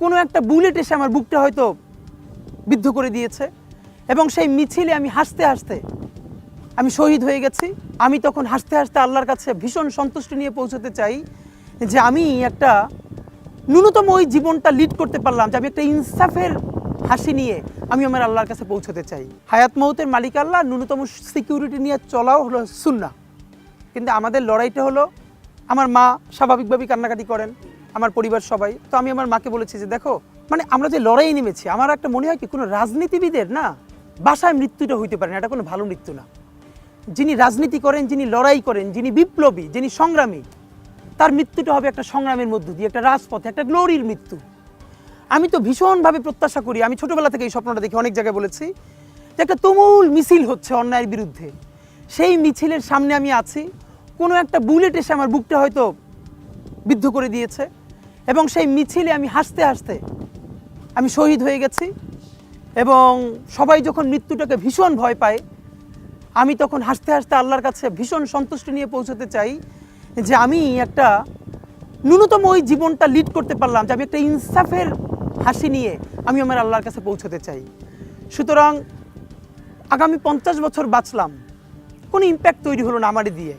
কোনো একটা বুলেট এসে আমার বুকটা হয়তো বিদ্ধ করে দিয়েছে এবং সেই মিছিলে আমি হাসতে হাসতে আমি শহীদ হয়ে গেছি। আমি তখন হাসতে হাসতে আল্লাহর কাছে ভীষণ সন্তুষ্টি নিয়ে পৌঁছতে চাই যে আমি একটা ন্যূনতম ওই জীবনটা লিড করতে পারলাম, যে আমি একটা ইনসাফের হাসি নিয়ে আমি আমার আল্লাহর কাছে পৌঁছতে চাই। হায়াত মৌতের মালিক আল্লাহ, ন্যূনতম সিকিউরিটি নিয়ে চলাও হলো সুন্নাহ। কিন্তু আমাদের লড়াইটা হলো, আমার মা স্বাভাবিকভাবেই কান্নাকাটি করেন, আমার পরিবার সবাই। তো আমি আমার মাকে বলেছি যে দেখো, মানে আমরা যে লড়াই নেমেছি, আমার একটা মনে হয় কি কোনো রাজনীতিবিদের না বাসায় মৃত্যুটা হইতে পারে না, এটা কোনো ভালো মৃত্যু না। যিনি রাজনীতি করেন, যিনি লড়াই করেন, যিনি বিপ্লবী, যিনি সংগ্রামী, তার মৃত্যুটা হবে একটা সংগ্রামের মধ্য দিয়ে, একটা রাজপথে, একটা গ্লোরির মৃত্যু। আমি তো ভীষণভাবে প্রত্যাশা করি, আমি ছোটোবেলা থেকে এই স্বপ্নটা দেখি, অনেক জায়গায় বলেছি যে একটা তুমুল মিছিল হচ্ছে অন্যায়ের বিরুদ্ধে, সেই মিছিলের সামনে আমি আছি, কোনো একটা বুলেট এসে আমার বুকটা হয়তো বিদ্ধ করে দিয়েছে এবং সেই মিছিলে আমি হাসতে হাসতে আমি শহীদ হয়ে গেছি। এবং সবাই যখন মৃত্যুটাকে ভীষণ ভয় পায়, আমি তখন হাসতে হাসতে আল্লাহর কাছে ভীষণ সন্তুষ্টি নিয়ে পৌঁছতে চাই যে আমি একটা ন্যূনতম ওই জীবনটা লিড করতে পারলাম, যে আমি একটা ইনসাফের হাসি নিয়ে আমি আমার আল্লাহর কাছে পৌঁছতে চাই। সুতরাং আগামী 50 বছর বাঁচলাম, কোনো ইম্প্যাক্ট তৈরি হলো না আমারই দিয়ে,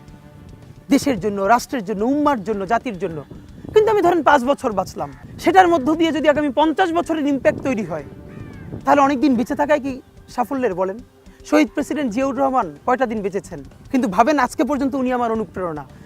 দেশের জন্য, রাষ্ট্রের জন্য, উম্মার জন্য, জাতির জন্য। কিন্তু আমি ধরেন 5 বছর বাঁচলাম, সেটার মধ্য দিয়ে যদি আগামী 50 বছরের ইম্প্যাক্ট তৈরি হয়, তাহলে অনেক দিন বেঁচে থাকায় কি সাফল্যের বলেন? শহীদ প্রেসিডেন্ট জিয়াউর রহমান কয়টা দিন বেঁচেছেন, কিন্তু ভাবেন আজকে পর্যন্ত উনি আমার অনুপ্রেরণা।